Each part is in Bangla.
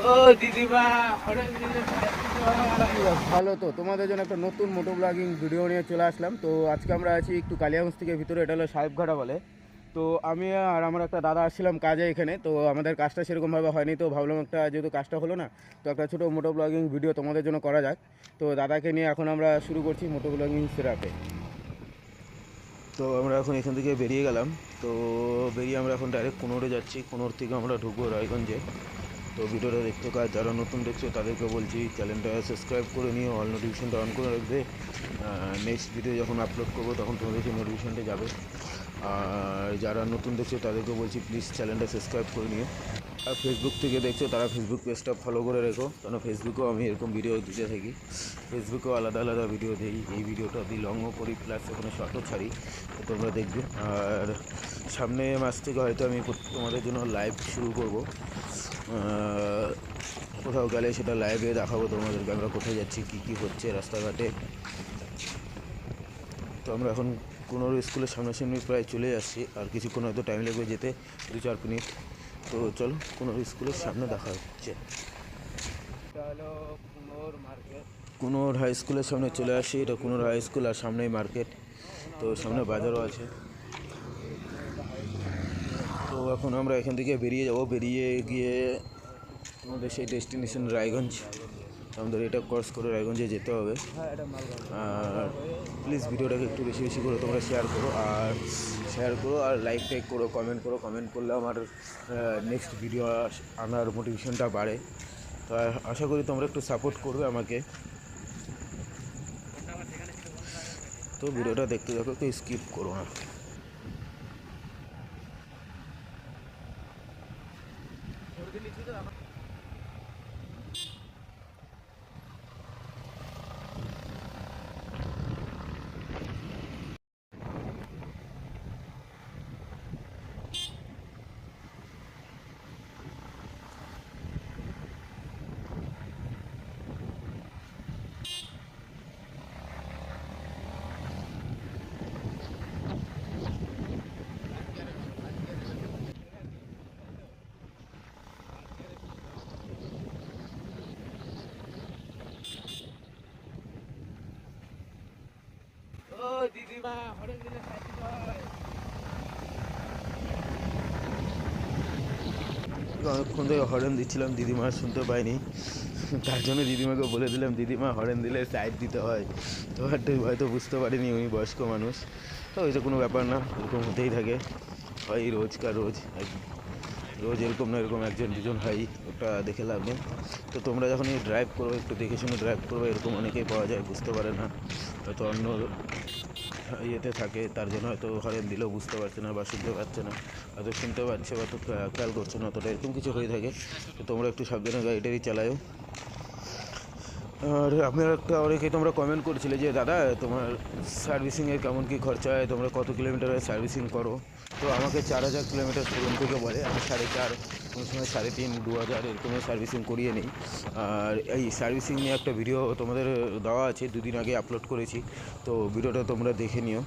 ও দিদিমা ভালো। তো তোমাদের জন্য একটা নতুন মোটো ব্লগিং ভিডিও নিয়ে চলে আসলাম। তো আজকে আমরা আছি একটু কালিয়াগঞ্জ থেকে ভিতরে, এটা হলো সাহেবঘাটা বলে। তো আমি আর আমার একটা দাদা আসছিলাম কাজে এখানে। তো আমাদের কাজটা সেরকমভাবে হয়নি, তো ভাবলাম একটা, যেহেতু কাজটা হলো না, তো একটা ছোটো মোটো ব্লগিং ভিডিও তোমাদের জন্য করা যাক। তো দাদাকে নিয়ে এখন আমরা শুরু করছি মোটো ব্লগিং সেরাপে। তো আমরা এখন এখান থেকে বেরিয়ে গেলাম। তো বেরিয়ে আমরা এখন ডাইরেক্ট কুনোরে যাচ্ছি। কুনোর থেকে আমরা ঢুকবো রায়গঞ্জে। তো ভিডিওটা দেখতে কাজ যারা নতুন দেখছো তাদেরকে বলছি চ্যানেলটা সাবস্ক্রাইব করে নিও, অল নোটিফিকেশনটা অন করে রাখবে। নেক্সট ভিডিও যখন আপলোড করবো তখন তোমাদেরকে নোটিফিকেশনটা যাবে। আর যারা নতুন দেখছো তাদেরকে বলছি প্লিজ চ্যানেলটা সাবস্ক্রাইব করে নিও। আর ফেসবুক থেকে দেখছো তারা ফেসবুক পেজটা ফলো করে রেখো, কারণ ফেসবুকেও আমি এরকম ভিডিও দিতে থাকি। ফেসবুকেও আলাদা আলাদা ভিডিও দিই। এই ভিডিওটা দিই লংও করি, প্লাস ওখানে শর্টও ছাড়ি, তো তোমরা দেখবে। আর সামনে মাস থেকে হয়তো আমি তোমাদের জন্য লাইভ শুরু করব। কোথাও গেলে সেটা লাইভে দেখাবো তোমাদেরকে আমরা কোথায় যাচ্ছি, কী কী হচ্ছে রাস্তাঘাটে। তো আমরা এখন কোনো স্কুলের সামনাসামনি প্রায় চলে আসছি, আর কিছুক্ষণ হয়তো টাইম লাগবে যেতে, 2-4 মিনিট। তো চলো কোনো স্কুলের সামনে দেখা হচ্ছে। এটা হলো কুনোর মার্কেট, কুনোর হাই স্কুলের সামনে চলে আসি। এটা কুনোর হাই স্কুল আর সামনেই মার্কেট, তো সামনে বাজারও আছে। তো এখন আমরা এখান থেকে বেরিয়ে যাব। বেরিয়ে গিয়ে আমাদের সেই ডেস্টিনেশন রায়গঞ্জ, আমাদের এটা ক্রস করে রায়গঞ্জে যেতে হবে। আর প্লিজ ভিডিওটাকে একটু বেশি বেশি করে তোমরা শেয়ার করো, আর লাইক টাইক করো, কমেন্ট করলে আমার নেক্সট ভিডিও আনার মোটিভেশনটা বাড়ে। তো আশা করি তোমরা একটু সাপোর্ট করবে আমাকে। তো ভিডিওটা দেখতে থাকো, কেউ স্কিপ করো না। ও দিদিমা হরে দিলে অনেকক্ষণ থেকে হরেন দিচ্ছিলাম, দিদিমা শুনতে পাইনি। তার জন্য দিদিমাকে বলে দিলাম দিদিমা হরেন দিলে সাইড দিতে হয়। তো হয়তো বুঝতে পারিনি, উনি বয়স্ক মানুষ। তো ওইটা কোনো ব্যাপার না, এরকম হতেই থাকে, হয় রোজ এরকম না এরকম একজন দুজন হয়, ওটা দেখে লাভ নেই। তো তোমরা যখন এই ড্রাইভ করো একটু দেখে শুনে ড্রাইভ করো, এরকম অনেকেই পাওয়া যায় বুঝতে পারে না, হয়তো অন্য ইয়েতে থাকে, তার জন্য হয়তো হরেন দিলেও বুঝতে পারছে না বা শুনতে পাচ্ছে না, হয়তো শুনতে পাচ্ছে বা তো খেয়াল করছে না, অতটা এরকম কিছু হয়ে থাকে। তো তোমরা একটু সাবধানে গাড়িটাই চালাও। আর আপনার একটা অনেকেই তোমরা কমেন্ট করেছিলে যে দাদা তোমার সার্ভিসিংয়ের কেমন কী খরচা হয়, তোমরা কত কিলোমিটারের সার্ভিসিং করো। তো আমাকে 4000 কিলোমিটার শোরুম থেকে বলে, আমি 4.5, কোনো সময় 3.5, 2000 এরকমের সার্ভিসিং করিয়ে নিই। আর এই সার্ভিসিং নিয়ে একটা ভিডিও তোমাদের দেওয়া আছে, 2 দিন আগে আপলোড করেছি, তো ভিডিওটা তোমরা দেখে নিও।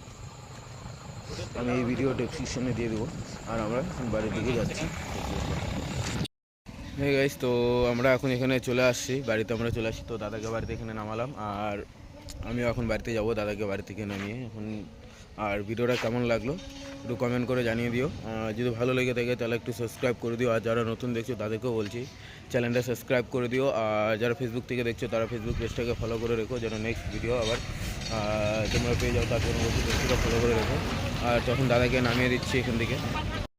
আমি এই ভিডিও ডেসক্রিপশনে দিয়ে দেবো। আর আমরা বাড়ির দিকে যাচ্ছি। হ্যাঁ গাইস, তো আমরা এখন এখানে চলে আসছি, বাড়িতে আমরা চলে আসছি। তো দাদাকে বাড়িতে এখানে নামালাম, আর আমিও এখন বাড়িতে যাব দাদাকে বাড়ি থেকে নামিয়ে এখন। আর ভিডিওটা কেমন লাগলো একটু কমেন্ট করে জানিয়ে দিও। যদি ভালো লেগে থাকে তাহলে একটু সাবস্ক্রাইব করে দিও, আর যারা নতুন দেখছো তাদেরকেও বলছি চ্যানেলটা সাবস্ক্রাইব করে দিও। আর যারা ফেসবুক থেকে দেখছো তারা ফেসবুক পেজটাকে ফলো করে রেখো, যেন নেক্সট ভিডিও আবার তোমরা পেয়ে যাও, তার জন্য বলছি পেজটা ফলো করে রেখো। আর তখন দাদাকে নামিয়ে দিচ্ছি এখান থেকে।